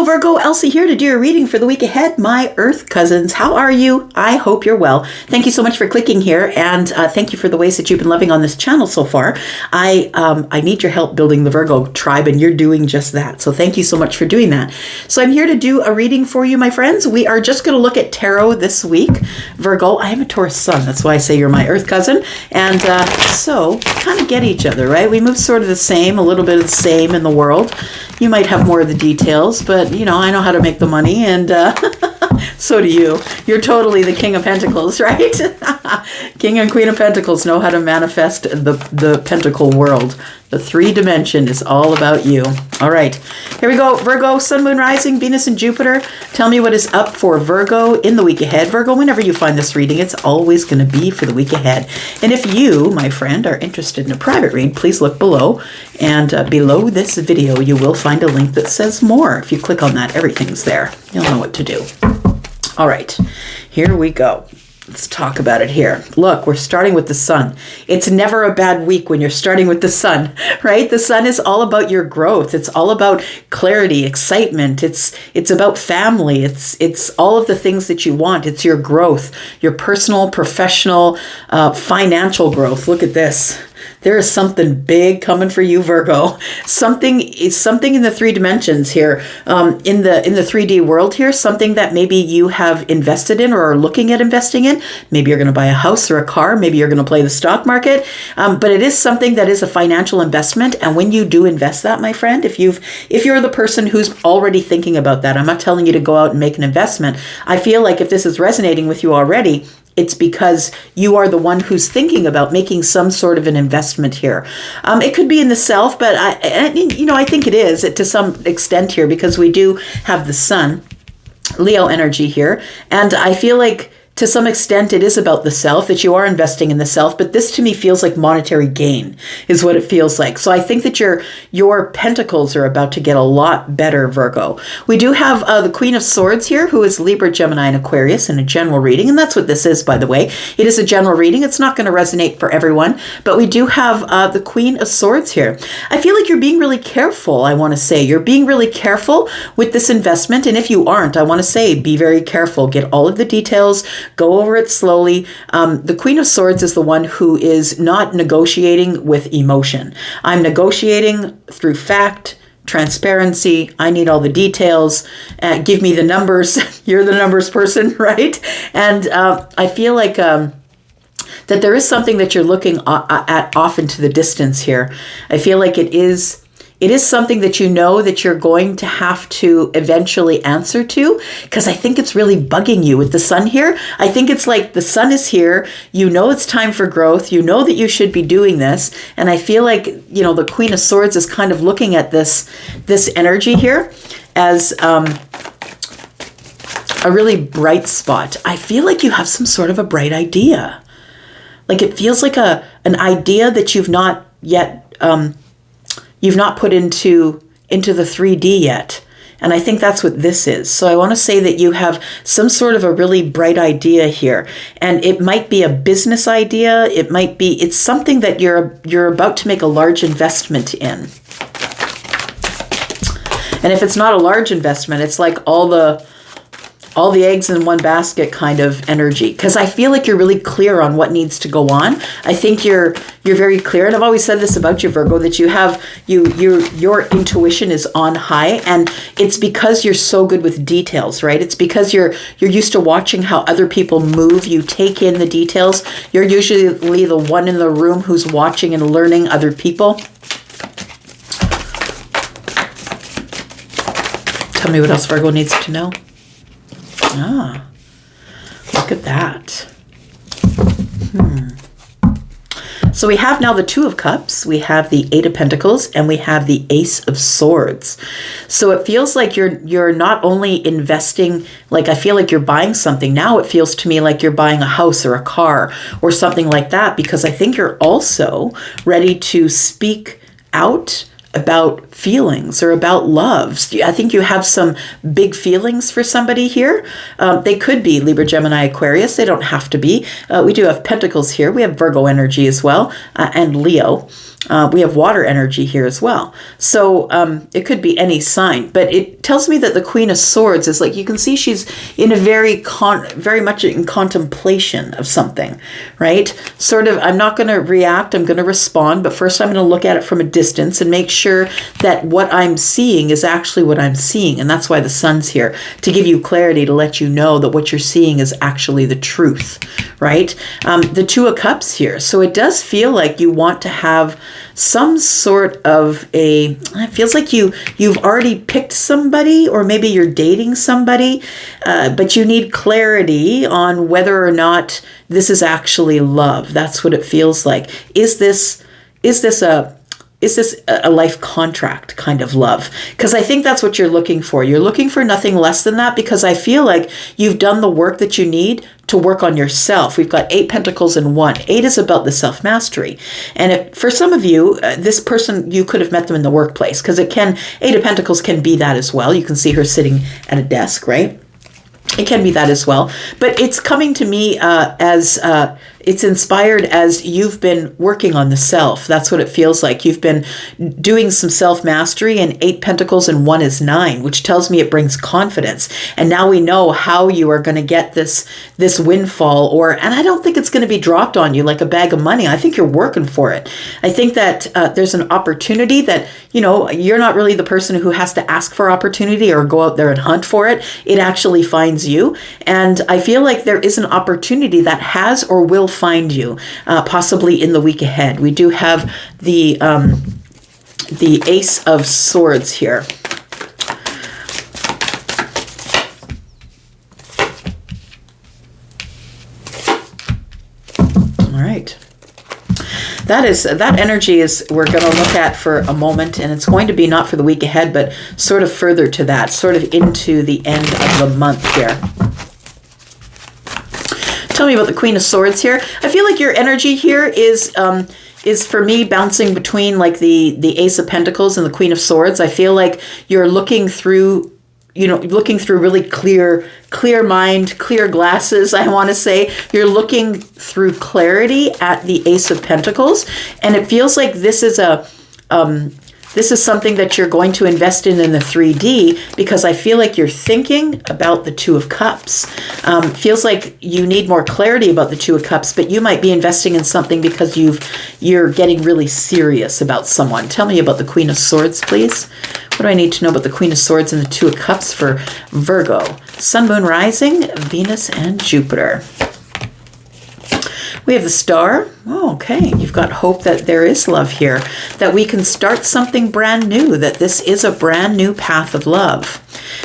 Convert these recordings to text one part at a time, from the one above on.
Hello, Virgo. Elsie here to do your reading for the week ahead. My Earth cousins, how are you? I hope you're well. Thank you so much for clicking here, and thank you for the ways that you've been loving on this channel so far. I need your help building the Virgo tribe, and you're doing just that. So thank you so much for doing that. So I'm here to do a reading for you, my friends. We are just going to look at tarot this week. Virgo, I am a Taurus sun. That's why I say you're my Earth cousin. And so kind of get each other, right? We move sort of the same, a little bit of the same in the world. You might have more of the details, but you know, I know how to make the money, and so do you. You're totally the King of Pentacles, right? King and Queen of Pentacles know how to manifest the pentacle world. The 3-dimension is all about you. All right, here we go. Virgo, Sun, Moon, Rising, Venus, and Jupiter. Tell me what is up for Virgo in the week ahead. Virgo, whenever you find this reading, it's always going to be for the week ahead. And if you, my friend, are interested in a private read, please look below. And below this video, you will find a link that says more. If you click on that, everything's there. You'll know what to do. All right, here we go. Let's talk about it here. Look, we're starting with the sun. It's never a bad week when you're starting with the sun, right? The sun is all about your growth. It's all about clarity, excitement. It's about family. It's all of the things that you want. It's your growth, your personal, professional, financial growth. Look at this. There is something big coming for you, Virgo. Something in the 3 dimensions here, in the 3D world here. Something that maybe you have invested in or are looking at investing in. Maybe you're going to buy a house or a car. Maybe you're going to play the stock market. But it is something that is a financial investment. And when you do invest that, my friend, if you're the person who's already thinking about that, I'm not telling you to go out and make an investment. I feel like if this is resonating with you already, it's because you are the one who's thinking about making some sort of an investment here. It could be in the self, but I think it is to some extent here, because we do have the sun, Leo energy here. And I feel like to some extent it is about the self, that you are investing in the self, but this to me feels like monetary gain is what it feels like. So I think that your pentacles are about to get a lot better, Virgo. We do have the Queen of Swords here, who is Libra, Gemini, and Aquarius in a general reading. And that's what this is, by the way. It is a general reading. It's not going to resonate for everyone, but we do have the Queen of Swords here. I feel like you're being really careful, I want to say. You're being really careful with this investment. And if you aren't, I want to say be very careful. Get all of the details. Go over it slowly. The Queen of Swords is the one who is not negotiating with emotion. I'm negotiating through fact, transparency. I need all the details. Give me the numbers. You're the numbers person, right? And I feel like that there is something that you're looking at off into the distance here. I feel like it is something that you know that you're going to have to eventually answer to, because I think it's really bugging you with the sun here. I think it's like the sun is here. You know it's time for growth. You know that you should be doing this. And I feel like, the Queen of Swords is kind of looking at this energy here as a really bright spot. I feel like you have some sort of a bright idea. Like it feels like an idea that you've not yet you've not put into the 3D yet. And I think that's what this is. So I want to say that you have some sort of a really bright idea here. And it might be a business idea. It's something that you're about to make a large investment in. And if it's not a large investment, it's like all the eggs in one basket kind of energy, because I feel like you're really clear on what needs to go on. I think you're very clear, and I've always said this about you, Virgo, that you have your intuition is on high, and it's because you're so good with details, right? It's because you're used to watching how other people move. You take in the details. You're usually the one in the room who's watching and learning other people. Tell me what else Virgo needs to know. Ah, look at that. So we have now the 2 of Cups, we have the 8 of Pentacles, and we have the Ace of Swords. So it feels like you're not only investing, like I feel like you're buying something. Now it feels to me like you're buying a house or a car or something like that, because I think you're also ready to speak out about feelings or about loves. I think you have some big feelings for somebody here. They could be Libra, Gemini, Aquarius. They don't have to be. We do have Pentacles here. We have Virgo energy as well, and Leo. We have water energy here as well. So it could be any sign, but it tells me that the Queen of Swords is like, you can see she's in a very much in contemplation of something, right? Sort of, I'm not going to react, I'm going to respond, but first I'm going to look at it from a distance and make sure that what I'm seeing is actually what I'm seeing. And that's why the sun's here, to give you clarity, to let you know that what you're seeing is actually the truth, right? The Two of Cups here. So it does feel like you want to have some sort of it feels like you've already picked somebody, or maybe you're dating somebody, but you need clarity on whether or not this is actually love. That's what it feels like. Is this a life contract kind of love? Because I think that's what you're looking for. You're looking for nothing less than that, because I feel like you've done the work that you need to work on yourself. We've got 8 pentacles in 1. 8 is about the self-mastery. And for some of you, this person, you could have met them in the workplace, because 8 of pentacles can be that as well. You can see her sitting at a desk, right? It can be that as well. But it's coming to me as it's inspired as you've been working on the self. That's what it feels like. You've been doing some self-mastery, and 8 pentacles and 1 is 9, which tells me it brings confidence. And now we know how you are going to get this windfall, and I don't think it's going to be dropped on you like a bag of money. I think you're working for it. I think that there's an opportunity that, you're not really the person who has to ask for opportunity or go out there and hunt for it. It actually finds you. And I feel like there is an opportunity that has or will find you, possibly in the week ahead. We do have the Ace of Swords here. All right. That energy is we're going to look at for a moment, and it's going to be not for the week ahead, but sort of further to that, sort of into the end of the month here. Tell me about the Queen of Swords here. I feel like your energy here is for me bouncing between like the Ace of Pentacles and the Queen of Swords. I feel like you're looking through really clear mind, clear glasses, I want to say. You're looking through clarity at the Ace of Pentacles, and it feels like this is something that you're going to invest in the 3D, because I feel like you're thinking about the Two of Cups. Feels like you need more clarity about the Two of Cups, but you might be investing in something because you're getting really serious about someone. Tell me about the Queen of Swords, please. What do I need to know about the Queen of Swords and the Two of Cups for Virgo? Sun, Moon, Rising, Venus, and Jupiter. We have the Star. Oh, okay. You've got hope that there is love here, that we can start something brand new, that this is a brand new path of love.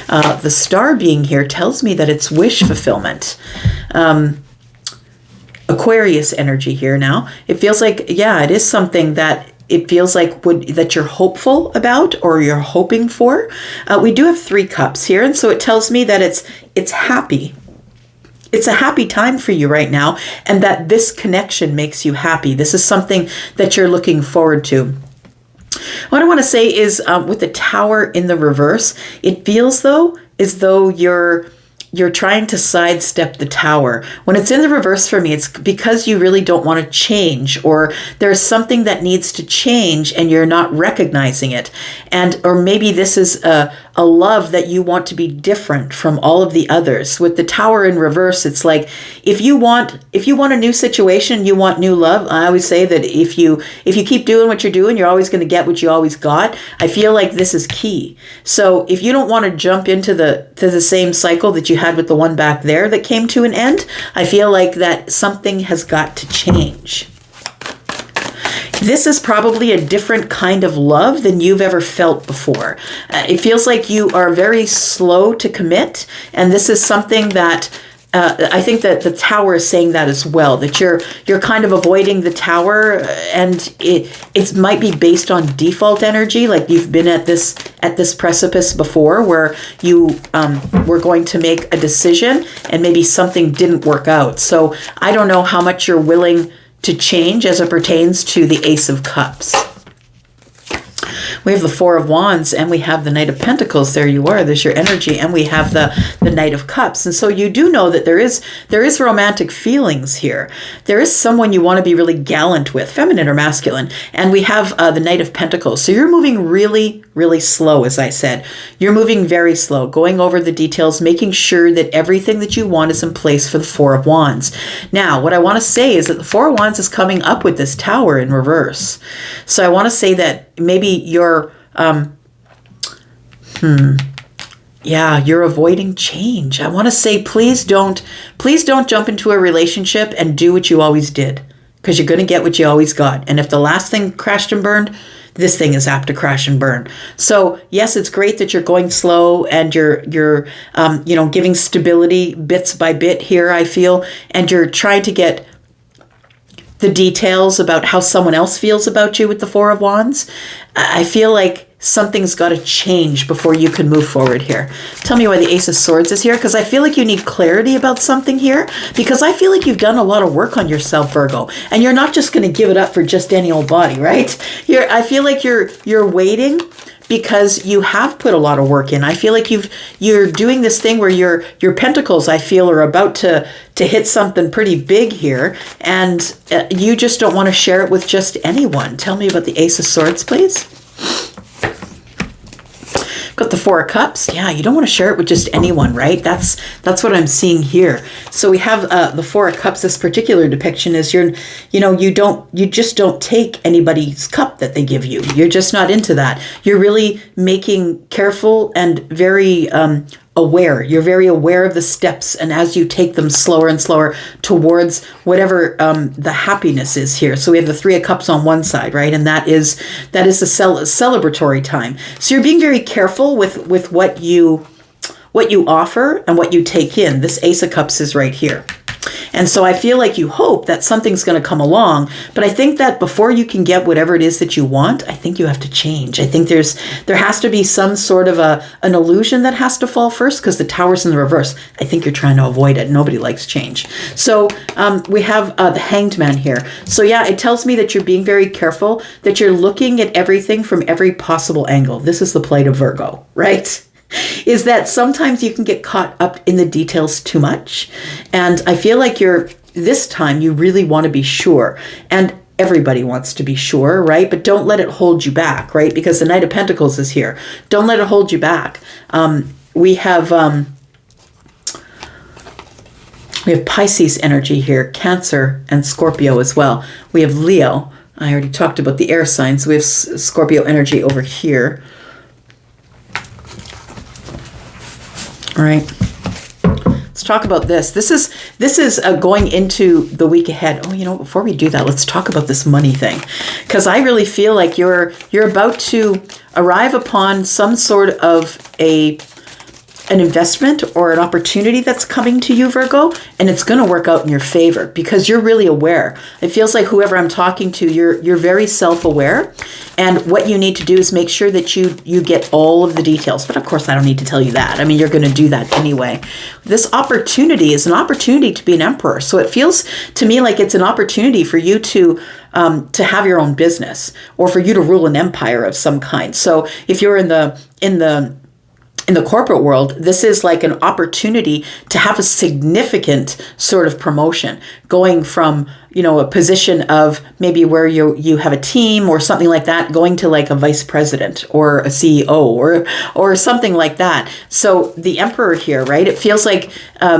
The Star being here tells me that it's wish fulfillment. Aquarius energy here now. It feels like, yeah, it is something that it feels like that you're hopeful about, or you're hoping for. We do have 3 cups here, and so it tells me that it's happy. It's a happy time for you right now, and that this connection makes you happy. This is something that you're looking forward to. What I want to say is with the Tower in the reverse, it feels as though you're trying to sidestep the Tower. When it's in the reverse for me, it's because you really don't want to change, or there's something that needs to change and you're not recognizing it. Or maybe this is a love that you want to be different from all of the others. With the Tower in reverse, it's like if you want a new situation, you want new love. I always say that if you keep doing what you're doing, you're always going to get what you always got. I feel like this is key. So if you don't want to jump into the same cycle that you had with the one back there that came to an end, I feel like that something has got to change. This is probably a different kind of love than you've ever felt before. It feels like you are very slow to commit, and this is something that I think that the Tower is saying that as well, that you're kind of avoiding the Tower, and it might be based on default energy, like you've been at this precipice before where you were going to make a decision and maybe something didn't work out. So I don't know how much you're willing to change as it pertains to the Ace of Cups. We have the Four of Wands, and we have the Knight of Pentacles. There you are. There's your energy. And we have the Knight of Cups. And so you do know that there is romantic feelings here. There is someone you want to be really gallant with, feminine or masculine. And we have the Knight of Pentacles. So you're moving really, really slow, as I said. You're moving very slow, going over the details, making sure that everything that you want is in place for the Four of Wands. Now, what I want to say is that the Four of Wands is coming up with this Tower in reverse. So I want to say that maybe you're, you're avoiding change. I want to say, please don't jump into a relationship and do what you always did, because you're going to get what you always got. And if the last thing crashed and burned, this thing is apt to crash and burn. So yes, it's great that you're going slow and you're giving stability bits by bit here, I feel, and you're trying to get the details about how someone else feels about you with the Four of Wands. I feel like something's got to change before you can move forward here. Tell me why the Ace of Swords is here, because I feel like you need clarity about something here, because I feel like you've done a lot of work on yourself, Virgo, and you're not just going to give it up for just any old body, right? I feel like you're waiting because you have put a lot of work in. I feel like you're doing this thing where your pentacles, I feel, are about to hit something pretty big here, and you just don't want to share it with just anyone. Tell me about the Ace of Swords, please. Got the Four of Cups. Yeah, you don't want to share it with just anyone, right? That's what I'm seeing here. So we have the Four of Cups. This particular depiction is you just don't take anybody's cup that they give you. You're just not into that. You're really making careful and very aware. You're very aware of the steps, and as you take them slower and slower towards whatever the happiness is here. So we have the Three of Cups on one side, right? And that is the celebratory time. So you're being very careful with what you offer and what you take in. This Ace of Cups is right here. And so I feel like you hope that something's going to come along, but I think that before you can get whatever it is that you want, I think you have to change. I think there has to be some sort of an illusion that has to fall first, because the Tower's in the reverse. I think you're trying to avoid it. Nobody likes change. So we have the Hanged Man here. So yeah, it tells me that you're being very careful, that you're looking at everything from every possible angle. This is the plight of Virgo, right? Is that sometimes you can get caught up in the details too much. And I feel like this time you really want to be sure. And everybody wants to be sure, right? But don't let it hold you back, right? Because the Knight of Pentacles is here. Don't let it hold you back. We have Pisces energy here, Cancer and Scorpio as well. We have Leo. I already talked about the air signs. We have Scorpio energy over here. All right, let's talk about this. This is going into the week ahead. Oh, before we do that, let's talk about this money thing, because I really feel like you're about to arrive upon some sort of an investment or an opportunity that's coming to you, Virgo, and it's going to work out in your favor because you're really aware. It feels like whoever I'm talking to, you're very self-aware, and what you need to do is make sure that you get all of the details. But of course, I don't need to tell you that. I mean, you're going to do that anyway. This opportunity is an opportunity to be an emperor. So it feels to me like it's an opportunity for you to have your own business, or for you to rule an empire of some kind. So if you're in the corporate world, this is like an opportunity to have a significant sort of promotion, going from, a position of maybe where you have a team or something like that, going to like a vice president or a CEO or something like that. So the Emperor here, right? It feels like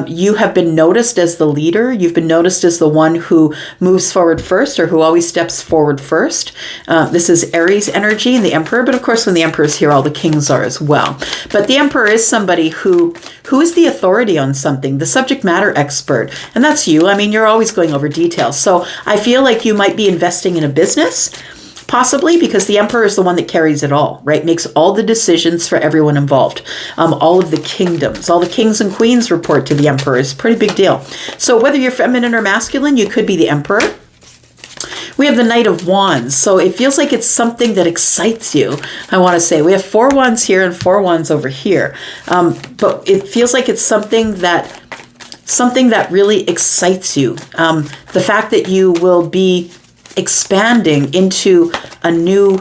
you have been noticed as the leader. You've been noticed as the one who moves forward first, or who always steps forward first. This is Aries energy and the Emperor, but of course when the Emperor is here, all the kings are as well. But the Emperor is somebody who is the authority on something, the subject matter expert, and that's you. I mean, you're always going over details. So I feel like you might be investing in a business, possibly, because the Emperor is the one that carries it all, right? Makes all the decisions for everyone involved. All of the kingdoms, all the kings and queens report to the Emperor. Is a pretty big deal. So whether you're feminine or masculine, you could be the Emperor. We have the Knight of Wands. So it feels like it's something that excites you, I want to say. We have 4 wands here and 4 wands over here. But it feels like it's something that really excites you. The fact that you will be expanding into a new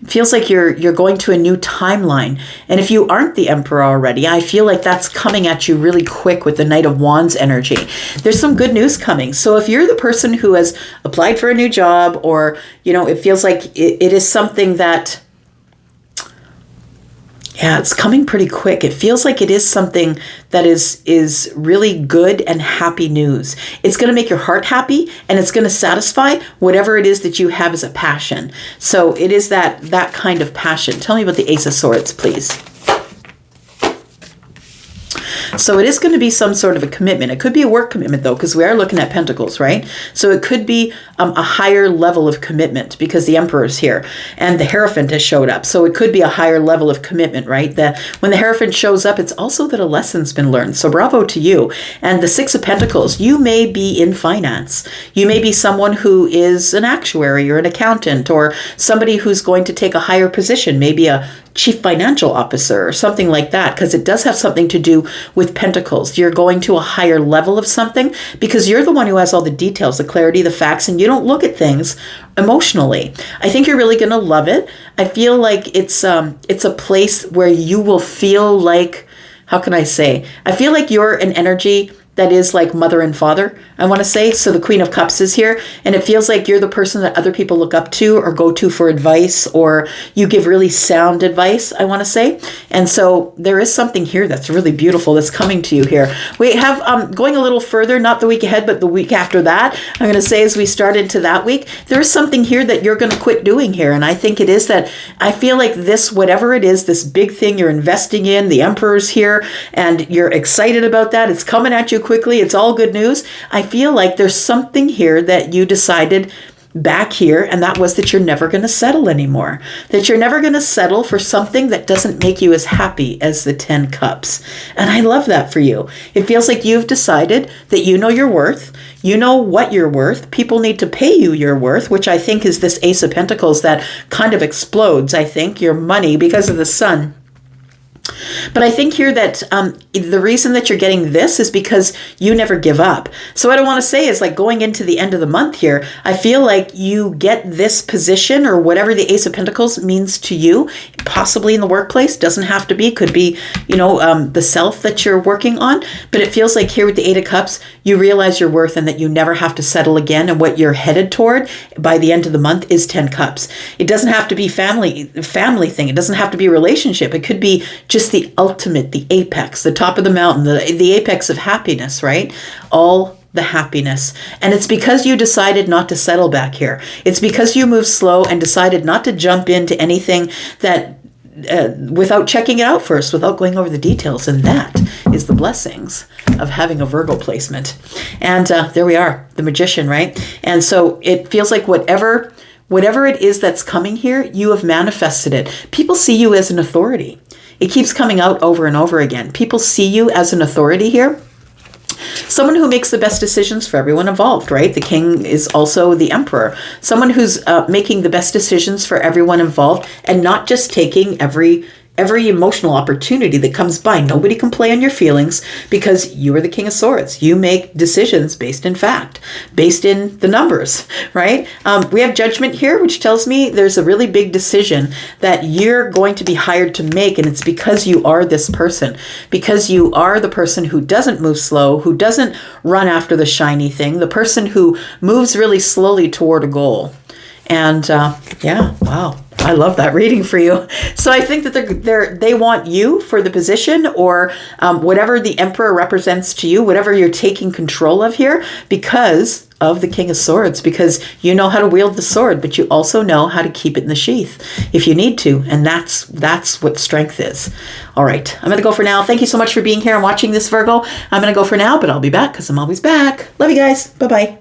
feels like you're going to a new timeline. And if you aren't the Emperor already, I feel like that's coming at you really quick with the Knight of Wands energy. There's some good news coming. So if you're the person who has applied for a new job, or, it feels like it is something that, yeah, it's coming pretty quick. It feels like it is something that is really good and happy news. It's going to make your heart happy, and it's going to satisfy whatever it is that you have as a passion. So it is that kind of passion. Tell me about the Ace of Swords, please. So it is going to be some sort of a commitment. It could be a work commitment, though, because we are looking at pentacles, right? So it could be a higher level of commitment, because the Emperor is here and the Hierophant has showed up. So it could be a higher level of commitment, right? When the Hierophant shows up, it's also that a lesson's been learned. So bravo to you. And the Six of Pentacles, you may be in finance. You may be someone who is an actuary or an accountant, or somebody who's going to take a higher position, maybe a chief financial officer or something like that, because it does have something to do with pentacles. You're going to a higher level of something because you're the one who has all the details, the clarity, the facts, and you don't look at things emotionally. I think you're really going to love it. I feel like it's a place where you will feel like, how can I say? I feel like you're an energy that is like mother and father, I want to say. So the Queen of Cups is here, and it feels like you're the person that other people look up to or go to for advice, or you give really sound advice, I want to say. And so there is something here that's really beautiful that's coming to you here. We have, going a little further, not the week ahead, but the week after that, I'm going to say as we start into that week, there is something here that you're going to quit doing here. And I think it is that I feel like this, whatever it is, this big thing you're investing in, the Emperor's here, and you're excited about that. It's coming at you quickly. It's all good news. I feel like there's something here that you decided back here, and that was that you're never going to settle anymore. That you're never going to settle for something that doesn't make you as happy as the 10 Cups. And I love that for you. It feels like you've decided that you know your worth. You know what you're worth. People need to pay you your worth, which I think is this Ace of Pentacles that kind of explodes, I think, your money because of the Sun. But I think here that the reason that you're getting this is because you never give up. So what I want to say is, like, going into the end of the month here, I feel like you get this position, or whatever the Ace of Pentacles means to you, possibly in the workplace, doesn't have to be, could be, the self that you're working on. But it feels like here with the Eight of Cups, you realize your worth and that you never have to settle again. And what you're headed toward by the end of the month is 10 Cups. It doesn't have to be family thing. It doesn't have to be a relationship. It could be just the ultimate, the apex, the top of the mountain, the apex of happiness, right? All the happiness. And it's because you decided not to settle back here. It's because you moved slow and decided not to jump into anything that without checking it out first, without going over the details. And that is the blessings of having a Virgo placement. And there we are, the Magician, right? And so it feels like whatever it is that's coming here, you have manifested it. People see you as an authority. It keeps coming out over and over again. People see you as an authority here. Someone who makes the best decisions for everyone involved, right? The King is also the Emperor. Someone who's making the best decisions for everyone involved, and not just taking every emotional opportunity that comes by. Nobody can play on your feelings because you are the King of Swords. You make decisions based in fact, based in the numbers, right? We have Judgment here, which tells me there's a really big decision that you're going to be hired to make, and it's because you are this person, because you are the person who doesn't move slow, who doesn't run after the shiny thing, the person who moves really slowly toward a goal. And yeah, wow. I love that reading for you. So I think that they want you for the position, or whatever the Emperor represents to you, whatever you're taking control of here, because of the King of Swords, because you know how to wield the sword, but you also know how to keep it in the sheath if you need to. And that's what strength is. All right, I'm going to go for now. Thank you so much for being here and watching this, Virgo. I'm going to go for now, but I'll be back because I'm always back. Love you guys. Bye-bye.